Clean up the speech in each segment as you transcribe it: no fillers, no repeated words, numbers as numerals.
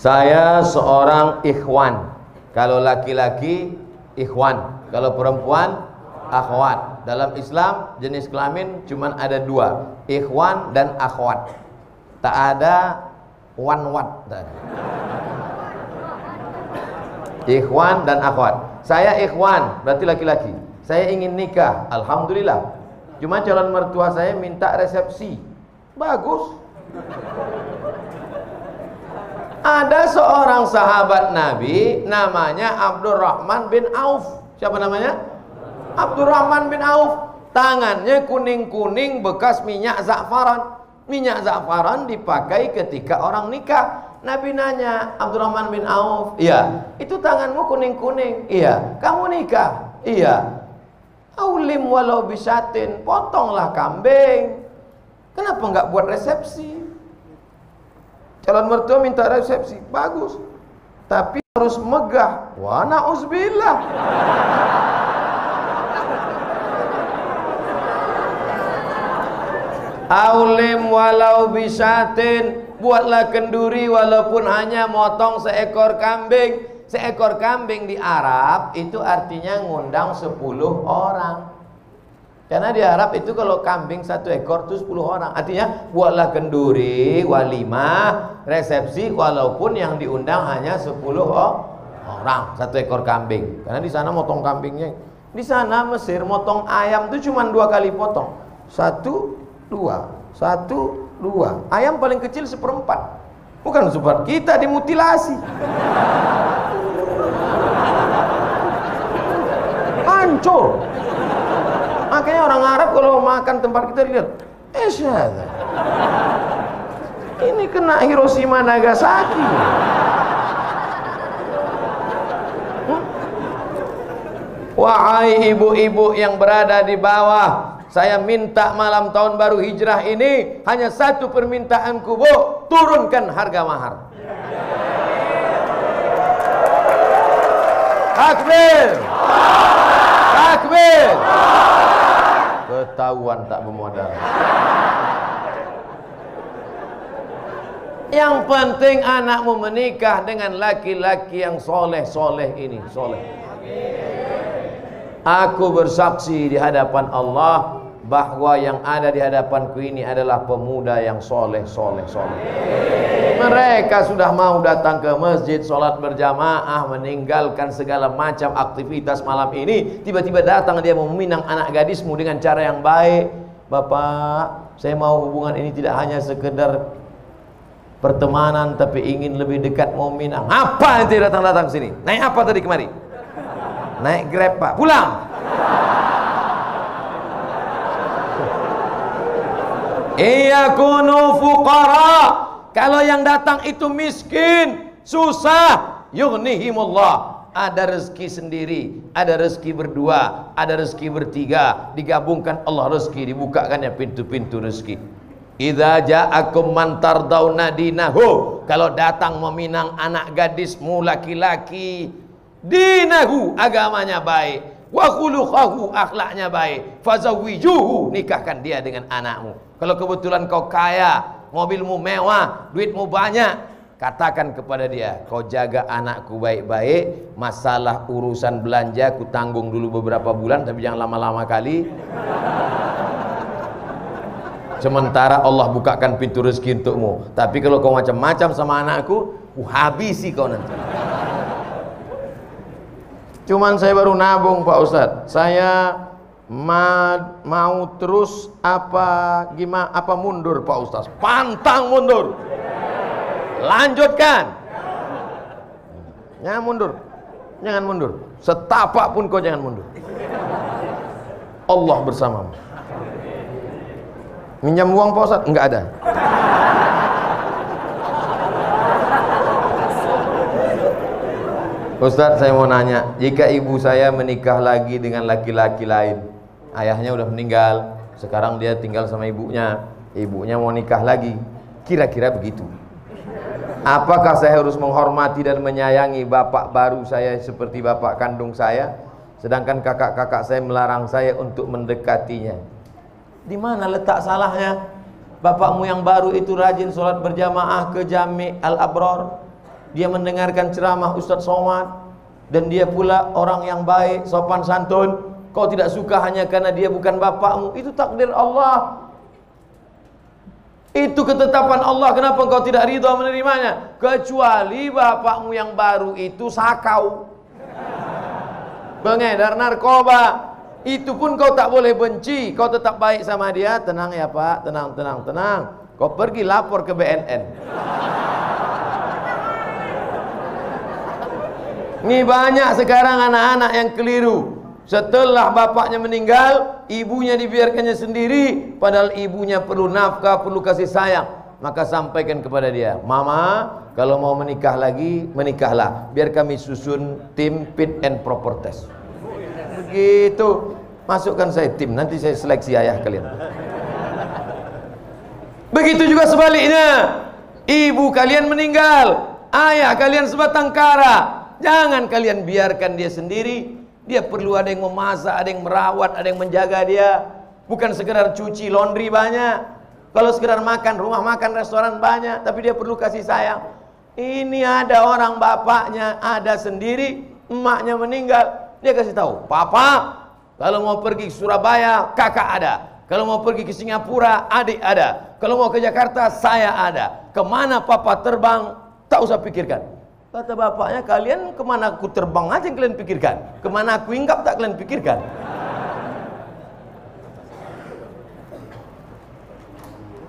Saya seorang ikhwan. Kalau laki-laki ikhwan, kalau perempuan akhwat. Dalam Islam jenis kelamin cuma ada dua, ikhwan dan akhwat. Tak ada wanwat. Ikhwan dan akhwat. Saya ikhwan, berarti laki-laki. Saya ingin nikah, alhamdulillah. Cuma calon mertua saya minta resepsi. Bagus. Ada seorang sahabat Nabi namanya Abdurrahman bin Auf. Siapa namanya? Abdurrahman bin Auf. Tangannya kuning-kuning bekas minyak za'faran. Minyak za'faran dipakai ketika orang nikah. Nabi nanya, Abdurrahman bin Auf, iya, itu tanganmu kuning-kuning. Iya. Kamu nikah? Iya. Aulim walau bisatin, potonglah kambing. Kenapa enggak buat resepsi? Calon mertua minta resepsi, bagus. Tapi harus megah. Wa na'uzubillah. Aulim walau bisatin, buatlah kenduri walaupun hanya motong seekor kambing. Seekor kambing di Arab itu artinya ngundang 10 orang. Karena di Arab itu kalau kambing 1 ekor itu 10 orang. Artinya buatlah kenduri, walimah, resepsi walaupun yang diundang hanya 10 orang, 1 ekor kambing. Karena di sana motong kambingnya. Di sana Mesir motong ayam itu cuma 2 kali potong. 1, 2, 1, 2. Ayam paling kecil 1/4. Bukan seperti kita dimutilasi. Hancur. Makanya orang Arab kalau makan tempat kita lihat, ini kena Hiroshima Nagasaki. Wahai ibu-ibu yang berada di bawah, saya minta malam tahun baru hijrah ini hanya 1 permintaanku, Bu, turunkan harga mahar. Takbir. Takbir. Ketahuan tak bermodal. Yang penting anakmu menikah dengan laki-laki yang soleh-soleh ini, soleh. Aku bersaksi di hadapan Allah bahwa yang ada di hadapanku ini adalah pemuda yang soleh-soleh. Mereka sudah mau datang ke masjid, sholat berjamaah, meninggalkan segala macam aktivitas malam ini. Tiba-tiba datang dia meminang anak gadismu dengan cara yang baik. Bapak, saya mau hubungan ini tidak hanya sekedar pertemanan, tapi ingin lebih dekat, mau minang. Apa nanti datang-datang sini? Naik apa tadi kemari? Naik Grab, Pak. Pulang. Iyakunu fuqara. Kalau yang datang itu miskin, susah, yughnihimullah. Ada rezeki sendiri, ada rezeki berdua, ada rezeki bertiga, digabungkan Allah rezeki, dibukakannya pintu-pintu rezeki. Idza ja'akum man tardawna dinahu. Kalau datang meminang anak gadismu laki-laki, dinahu, agamanya baik, wa khuluquhu, akhlaknya baik, fazawwijuhu, nikahkan dia dengan anakmu. Kalau kebetulan kau kaya, mobilmu mewah, duitmu banyak, katakan kepada dia, kau jaga anakku baik-baik, masalah urusan belanja ku tanggung dulu beberapa bulan, tapi jangan lama-lama kali. Sementara Allah bukakan pintu rezeki untukmu. Tapi kalau kau macam-macam sama anakku, ku habisi kau nanti. Cuman saya baru nabung, Pak Ustadz. Saya mau terus apa mundur, Pak Ustaz? Pantang mundur. Lanjutkan. Jangan mundur. Jangan mundur. Setapak pun kau jangan mundur. Allah bersamamu. Minjam uang, Pak Ustaz? Enggak ada. Ustaz, saya mau nanya, jika ibu saya menikah lagi dengan laki-laki lain, ayahnya udah meninggal, sekarang dia tinggal sama ibunya mau nikah lagi, kira-kira begitu, apakah saya harus menghormati dan menyayangi bapak baru saya seperti bapak kandung saya, sedangkan kakak-kakak saya melarang saya untuk mendekatinya? Di mana letak salahnya? Bapakmu yang baru itu rajin sholat berjamaah ke Jami' Al-Abrar, dia mendengarkan ceramah Ustadz Somad, dan dia pula orang yang baik, sopan santun, kau tidak suka hanya karena dia bukan bapakmu, itu takdir Allah. Itu ketetapan Allah. Kenapa engkau tidak ridha menerimanya? Kecuali bapakmu yang baru itu sakau, pengedar narkoba. Itu pun kau tak boleh benci, kau tetap baik sama dia. Tenang ya Pak, tenang, tenang, tenang. Kau pergi lapor ke BNN. Ini banyak sekarang anak-anak yang keliru. Setelah bapaknya meninggal, ibunya dibiarkannya sendiri, padahal ibunya perlu nafkah, perlu kasih sayang. Maka sampaikan kepada dia, Mama, kalau mau menikah lagi, menikahlah. Biar kami susun tim fit and proper test. Begitu. Masukkan saya tim, nanti saya seleksi ayah kalian. Begitu juga sebaliknya. Ibu kalian meninggal, ayah kalian sebatang kara. Jangan kalian biarkan dia sendiri. Dia perlu ada yang memasak, ada yang merawat, ada yang menjaga dia. Bukan sekedar cuci, laundry banyak. Kalau sekedar makan, rumah makan, restoran banyak. Tapi dia perlu kasih sayang. Ini ada orang bapaknya ada sendiri, emaknya meninggal. Dia kasih tahu, Papa, kalau mau pergi ke Surabaya, kakak ada. Kalau mau pergi ke Singapura, adik ada. Kalau mau ke Jakarta, saya ada. Kemana Papa terbang, tak usah pikirkan. Kata bapaknya, kalian kemana aku terbang aja yang kalian pikirkan. Kemana aku hinggap tak kalian pikirkan.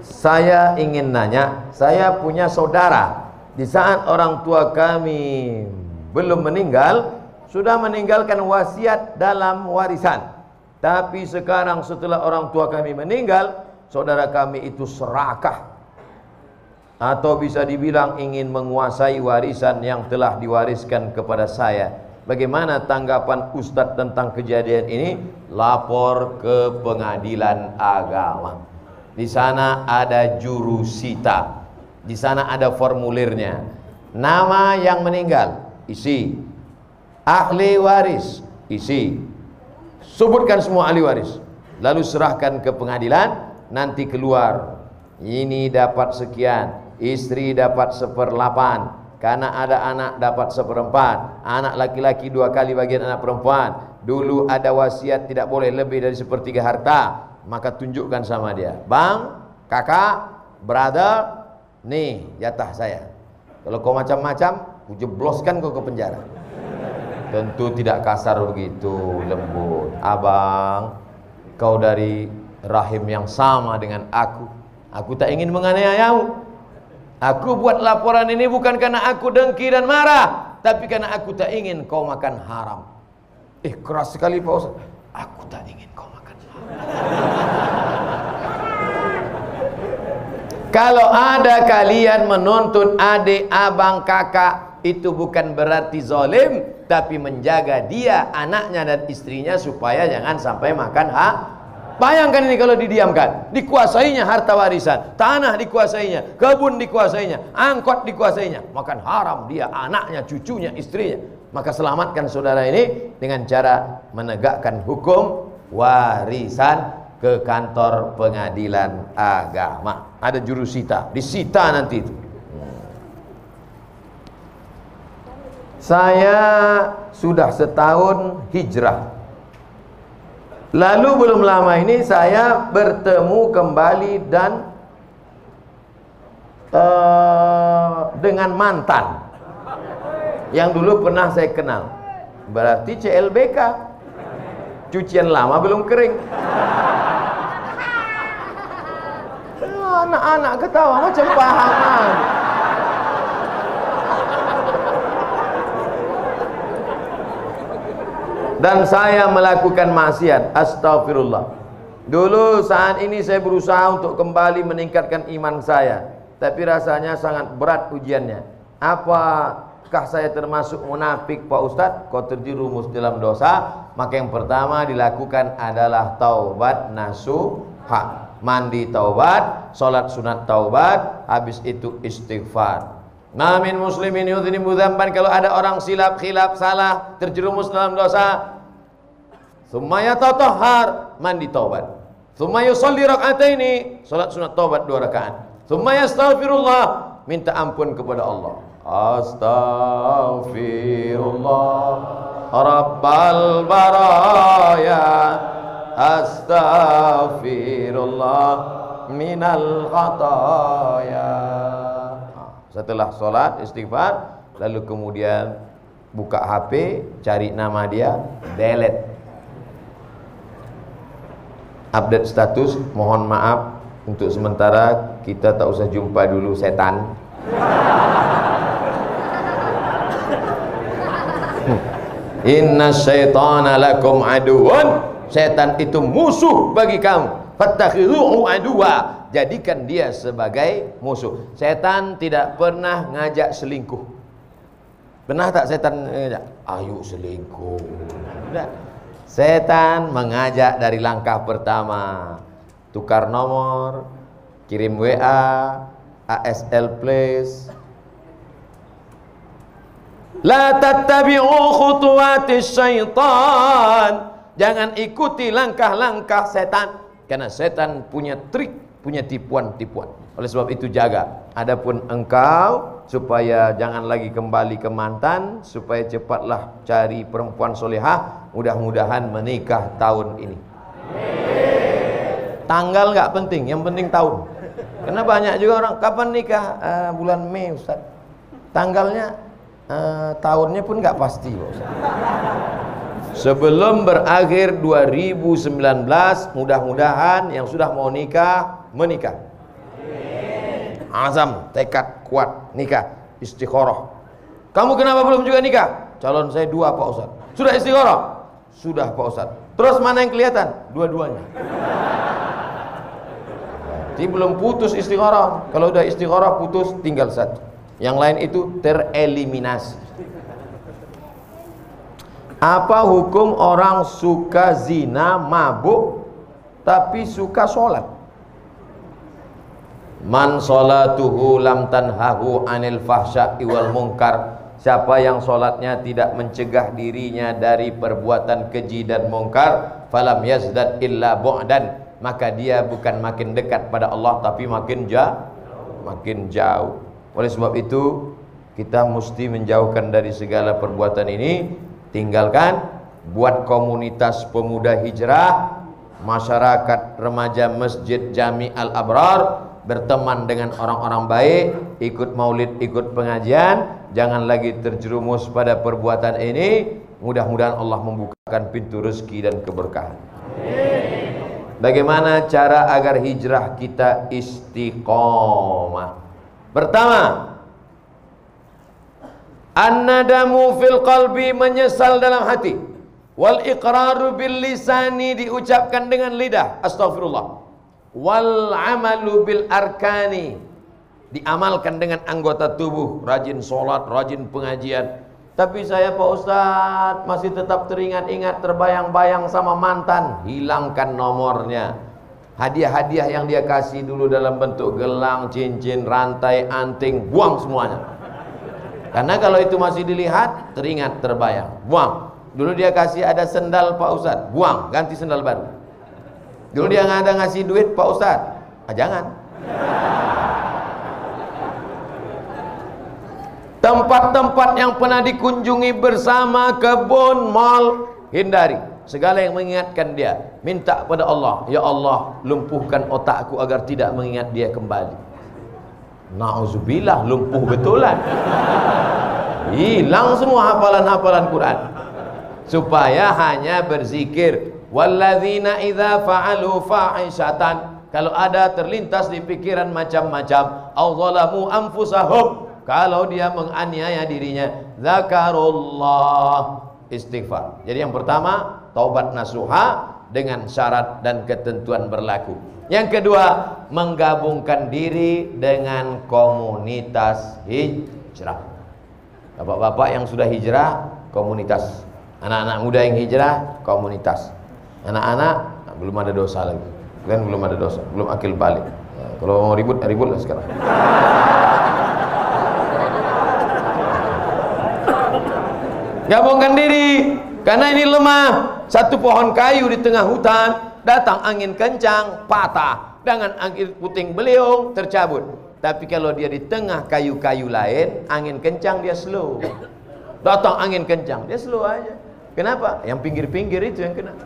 Saya ingin nanya, saya punya saudara. Di saat orang tua kami belum meninggal, sudah meninggalkan wasiat dalam warisan. Tapi sekarang setelah orang tua kami meninggal, saudara kami itu serakah, atau bisa dibilang ingin menguasai warisan yang telah diwariskan kepada saya. Bagaimana tanggapan Ustadz tentang kejadian ini? Lapor ke pengadilan agama. Di sana ada jurusita. Di sana ada formulirnya. Nama yang meninggal, isi. Ahli waris, isi. Sebutkan semua ahli waris. Lalu serahkan ke pengadilan. Nanti keluar, ini dapat sekian, istri dapat 1/8, karena ada anak dapat 1/4, anak laki-laki 2 kali bagian anak perempuan. Dulu ada wasiat tidak boleh lebih dari 1/3 harta. Maka tunjukkan sama dia, Bang, kakak, brother, nih jatah saya. Kalau kau macam-macam, ku jebloskan kau ke penjara. Tentu tidak kasar begitu, lembut. Abang, kau dari rahim yang sama dengan aku. Aku tak ingin menganiayamu. Aku buat laporan ini bukan karena aku dengki dan marah, tapi karena aku tak ingin kau makan haram. Keras sekali Pak Ustaz. Aku tak ingin kau makan haram. Kalau ada kalian menuntut adik, abang, kakak, itu bukan berarti zalim, tapi menjaga dia, anaknya dan istrinya supaya jangan sampai makan haram. Bayangkan ini kalau didiamkan, dikuasainya harta warisan, tanah dikuasainya, kebun dikuasainya, angkot dikuasainya, makan haram dia, anaknya, cucunya, istrinya. Maka selamatkan saudara ini dengan cara menegakkan hukum warisan ke kantor pengadilan agama. Ada jurusita, disita nanti itu. Saya sudah setahun hijrah. Lalu belum lama ini saya bertemu kembali dan dengan mantan yang dulu pernah saya kenal. Berarti CLBK, cucian lama belum kering. Anak-anak ketawa macam paham. Dan saya melakukan maksiat, astagfirullah. Dulu saat ini saya berusaha untuk kembali meningkatkan iman saya, tapi rasanya sangat berat ujiannya. Apakah saya termasuk munafik Pak Ustadz? Kau terjerumus dalam dosa. Maka yang pertama dilakukan adalah taubat nasuha. Mandi taubat, sholat sunat taubat, habis itu istighfar. Namin muslimin yudhinibu dzamban, kalau ada orang silap, khilaf, salah, terjerumus dalam dosa, tsumma yatatahhar, mandi taubat, tsumma yusalli rak'ataini, salat sunat taubat 2 rakaat, tsumma yastaghfirullah, minta ampun kepada Allah. Astaghfirullah Rabbal baraya, astaghfirullah minal khataya. Setelah sholat istighfar, lalu kemudian buka HP, cari nama dia, delete, update status, mohon maaf untuk sementara kita tak usah jumpa dulu setan. Inna syaitana lakum aduun, setan itu musuh bagi kamu, fattakhidhuhu aduwa, jadikan dia sebagai musuh. Setan tidak pernah ngajak selingkuh. Pernah tak setan ngajak? Ayo selingkuh. Tidak. Setan mengajak dari langkah pertama, tukar nomor, kirim WA, ASL please. La tattabi'u khutuwatis syaitan, jangan ikuti langkah-langkah setan, karena setan punya trik, punya tipuan-tipuan. Oleh sebab itu jaga. Adapun engkau supaya jangan lagi kembali ke mantan, supaya cepatlah cari perempuan solehah, mudah-mudahan menikah tahun ini. Tanggal nggak penting, yang penting tahun. Karena banyak juga orang kapan nikah, bulan Mei Ustaz. Tanggalnya tahunnya pun nggak pasti Ustaz. Sebelum berakhir 2019, mudah-mudahan yang sudah mau nikah menikah. Azam, tekad kuat, nikah, istikharah. Kamu kenapa belum juga nikah? Calon saya 2 Pak Ustaz. Sudah istikharah? Sudah Pak Ustaz. Terus mana yang kelihatan? Dua-duanya. Jadi belum putus istikharah. Kalau udah istikharah putus, tinggal 1. Yang lain itu tereliminasi. Apa hukum orang suka zina, mabuk, tapi suka sholat? Man sholatuhu lam tanhahu anil fahsya'i wal munkar. Siapa yang sholatnya tidak mencegah dirinya dari perbuatan keji dan mungkar, falam yazdad illa bu'dan, maka dia bukan makin dekat pada Allah, tapi makin jauh. Oleh sebab itu kita mesti menjauhkan dari segala perbuatan ini. Tinggalkan, buat komunitas pemuda hijrah, masyarakat remaja Masjid Jami Al-Abrar, berteman dengan orang-orang baik, ikut maulid, ikut pengajian, jangan lagi terjerumus pada perbuatan ini. Mudah-mudahan Allah membukakan pintu rezeki dan keberkahan. Bagaimana cara agar hijrah kita istiqomah? Pertama, an-nadamu fil qalbi, menyesal dalam hati, wal iqraru bil lisani, diucapkan dengan lidah, astagfirullah, wal amalu bil arkani, diamalkan dengan anggota tubuh, rajin sholat, rajin pengajian. Tapi saya Pak Ustadz masih tetap teringat-ingat, terbayang-bayang sama mantan. Hilangkan nomornya. Hadiah-hadiah yang dia kasih dulu dalam bentuk gelang, cincin, rantai, anting, buang semuanya. Karena kalau itu masih dilihat, teringat, terbayang, buang. Dulu dia kasih ada sendal Pak Ustadz, buang, ganti sendal baru. Dulu dia nggak ada ngasih duit Pak Ustadz, jangan. Tempat-tempat yang pernah dikunjungi bersama, kebun, mal, hindari. Segala yang mengingatkan dia, minta pada Allah, ya Allah, lumpuhkan otakku agar tidak mengingat dia kembali. Na'udzubillah, lumpuh betulan. Hilang semua hafalan-hafalan Quran. Supaya hanya berzikir. Walladzina idza fa'alu fa'ishatan, kalau ada terlintas di pikiran macam-macam, au zalamu anfusahum, kalau dia menganiaya dirinya, zakarullah, istighfar. Jadi yang pertama, taubat nasuha dengan syarat dan ketentuan berlaku. Yang kedua, menggabungkan diri dengan komunitas hijrah. Bapak-bapak yang sudah hijrah, komunitas. Anak-anak muda yang hijrah, komunitas. Anak-anak belum ada dosa lagi. Kalian belum ada dosa, belum akil balik. Kalau mau ribut, ributlah sekarang. Gabungkan diri, karena ini lemah. Satu pohon kayu di tengah hutan, datang angin kencang, patah. Dengan angin puting beliung, tercabut. Tapi kalau dia di tengah kayu-kayu lain, angin kencang dia slow. Datang angin kencang, dia slow aja. Kenapa? Yang pinggir-pinggir itu yang kena.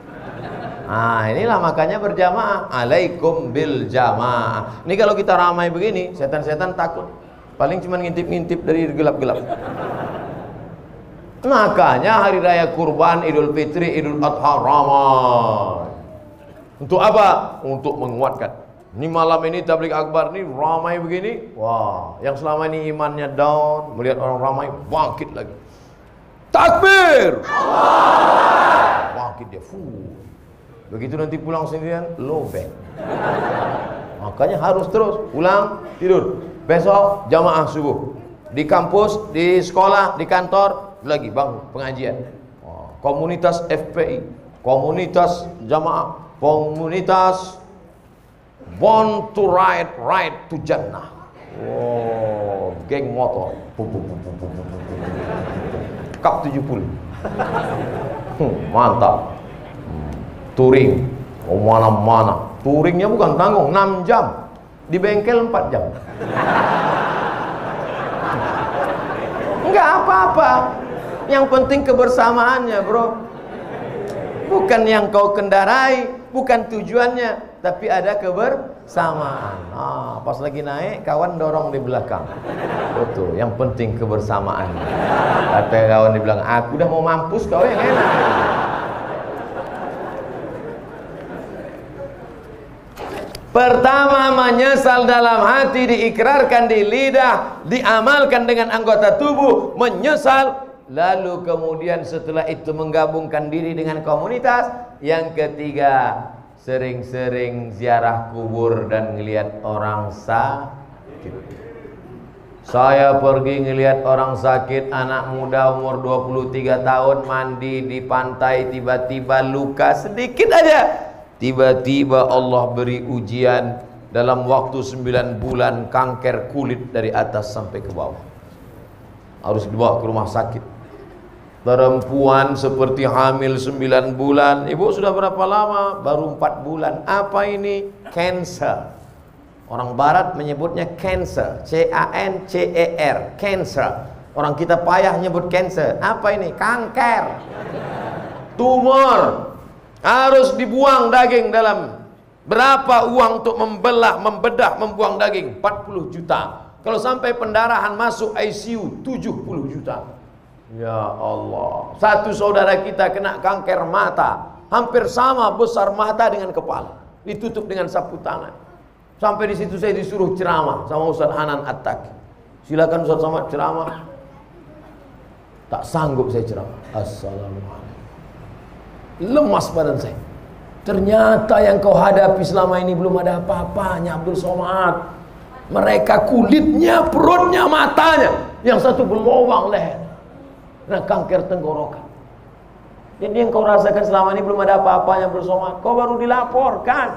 Nah, inilah makanya berjamaah. Alaikum bil jamaah. Ini kalau kita ramai begini, setan-setan takut. Paling cuma ngintip-ngintip dari gelap-gelap. Makanya hari raya kurban, Idul Fitri, Idul Adha ramai. Untuk apa? Untuk menguatkan. Ini malam ini tabligh akbar ini ramai begini. Wah, yang selama ini imannya down, melihat orang ramai bangkit lagi. Takbir. Bangkit dia. Begitu nanti pulang sendirian, lobek. Makanya harus terus pulang tidur. Besok jamaah subuh. Di kampus, di sekolah, di kantor lagi bangun pengajian. Komunitas FPI, komunitas jamaah, komunitas Born to Ride, Ride to Jannah. Geng motor. Kap 70. Mantap. Touring. Mana-mana. Touringnya bukan tanggung, 6 jam. Di bengkel 4 jam. Enggak apa-apa. Yang penting kebersamaannya, bro. Bukan yang kau kendarai, bukan tujuannya, tapi ada kebersamaan. Pas lagi naik, kawan dorong di belakang. Betul, yang penting kebersamaan. Kata kawan di belakang, aku udah mau mampus, kau yang enak. Pertama, menyesal dalam hati, diikrarkan di lidah, diamalkan dengan anggota tubuh, menyesal. Lalu kemudian setelah itu menggabungkan diri dengan komunitas. Yang ketiga, sering-sering ziarah kubur dan ngelihat orang sakit. Saya pergi ngelihat orang sakit, anak muda umur 23 tahun mandi di pantai, tiba-tiba luka sedikit aja. Tiba-tiba Allah beri ujian, dalam waktu 9 bulan kanker kulit dari atas sampai ke bawah. Harus dibawa ke rumah sakit. Perempuan seperti hamil 9 bulan. Ibu sudah berapa lama? Baru 4 bulan. Apa ini? Cancer. Orang barat menyebutnya cancer. C-A-N-C-E-R. Cancer. Orang kita payah nyebut cancer. Apa ini? Kanker. Tumor. Harus dibuang daging dalam. Berapa uang untuk membelah, membedah, membuang daging? 40 juta. Kalau sampai pendarahan masuk ICU, 70 juta. Ya Allah. Satu saudara kita kena kanker mata, hampir sama besar mata dengan kepala, ditutup dengan sapu tangan. Sampai di situ saya disuruh ceramah sama Ustaz Hanan At-Taqi. Silakan Ustaz Somad ceramah. Tak sanggup saya ceramah. Assalamualaikum. Lemas badan saya. Ternyata yang kau hadapi selama ini belum ada apa-apanya, Abdul Somad. Mereka kulitnya, perutnya, matanya, yang satu berlubang leher. Nah, kanker tenggorokan. Jadi yang kau rasakan selama ini belum ada apa-apanya bersama. Kau baru dilaporkan.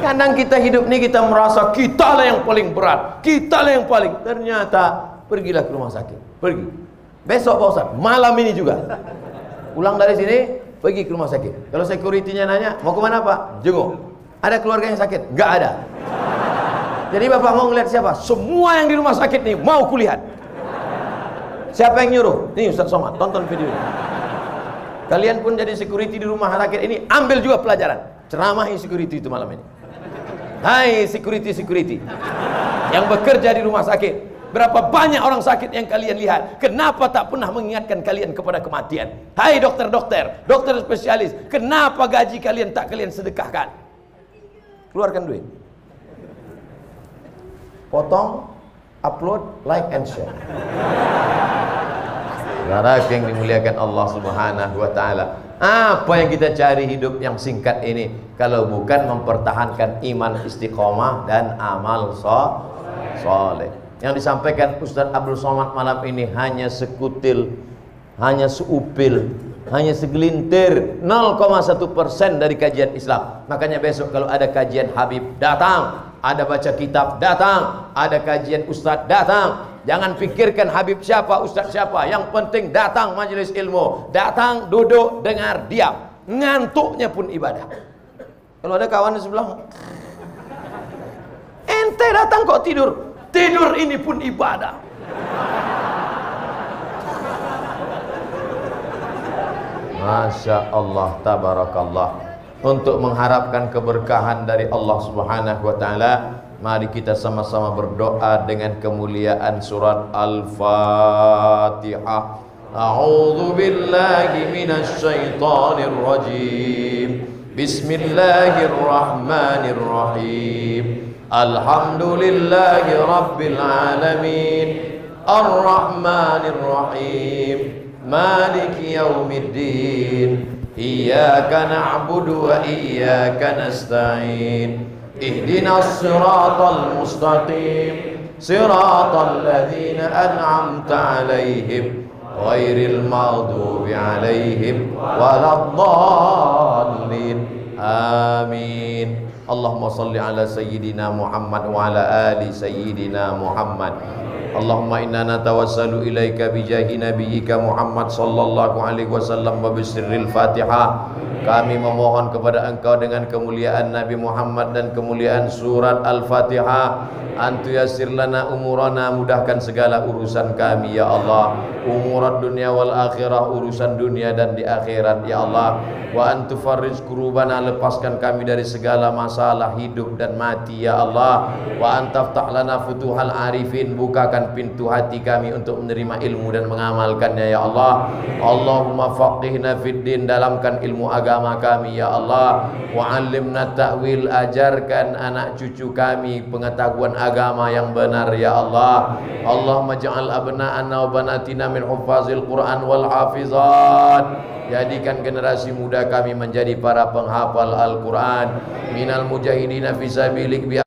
Kadang kita hidup ini kita merasa kita lah yang paling berat, kita lah yang paling. Ternyata pergilah ke rumah sakit. Pergi. Besok Pak Ustaz, malam ini juga. Pulang dari sini, pergi ke rumah sakit. Kalau security-nya nanya, mau kemana Pak? Jenguk. Ada keluarga yang sakit? Enggak ada. Jadi Bapak mau ngeliat siapa? Semua yang di rumah sakit nih mau kulihat. Siapa yang nyuruh? Nih Ustaz Somad, tonton video ini. Kalian pun jadi security di rumah sakit ini, ambil juga pelajaran. Ceramahi security itu malam ini. Hai security yang bekerja di rumah sakit. Berapa banyak orang sakit yang kalian lihat? Kenapa tak pernah mengingatkan kalian kepada kematian? Hai dokter-dokter, dokter spesialis, kenapa gaji kalian tak kalian sedekahkan? Keluarkan duit. Potong, upload, like and share. Saudara yang dimuliakan Allah Subhanahu wa taala. Apa yang kita cari hidup yang singkat ini kalau bukan mempertahankan iman istiqomah dan amal soleh. Yang disampaikan Ustaz Abdul Somad malam ini hanya sekutil, hanya seupil, hanya segelintir, 0,1% dari kajian Islam. Makanya besok kalau ada kajian Habib, datang. Ada baca kitab, datang. Ada kajian Ustaz, datang. Jangan pikirkan Habib siapa, Ustaz siapa. Yang penting datang majelis ilmu. Datang, duduk, dengar, diam. Ngantuknya pun ibadah. Kalau ada kawan di sebelah, ente datang kok tidur. Tidur ini pun ibadah. Masya Allah, tabarakallah. Untuk mengharapkan keberkahan dari Allah Subhanahu wa Ta'ala, mari kita sama-sama berdoa dengan kemuliaan surat Al-Fatihah. A'udzu billahi minasy syaithanir rajim. Bismillahirrahmanirrahim. Alhamdulillahi rabbil alamin. Ar-Rahmanir Rahim. Maliki yaumiddin. Iyyaka na'budu wa iyyaka nasta'in. Ihdinas siratal mustaqim. Siratal ladzina an'amta 'alaihim ghairil maghdubi 'alaihim waladdallin. Amin. Allahumma salli ala sayyidina Muhammad wa ala ali sayyidina Muhammad. Allahumma inna natawassalu ilaika bijahi nabiyyika Muhammad sallallahu alaihi wasallam wa bisirril Fatihah. Kami memohon kepada Engkau dengan kemuliaan Nabi Muhammad dan kemuliaan surat Al-Fatihah, antu yassir lana umurana, mudahkan segala urusan kami ya Allah, umurat dunia wal akhirah, urusan dunia dan di akhirat ya Allah. Wa antu farrij kurubana, lepaskan kami dari segala masalah hidup dan mati ya Allah. Wa antaftah lana futuhal arifin, bukakan pintu hati kami untuk menerima ilmu dan mengamalkannya ya Allah. Allahumma faqihna fid din, dalamkan ilmu agama kami ya Allah. Wa 'allimna ta'wil, ajarkan anak cucu kami pengetahuan agama yang benar ya Allah. Allahumma ja'al abna'ana wa banatina min huffazil Quran wal hafizat. Jadikan generasi muda kami menjadi para penghafal Al-Quran. Minal mujahidina fisabilik.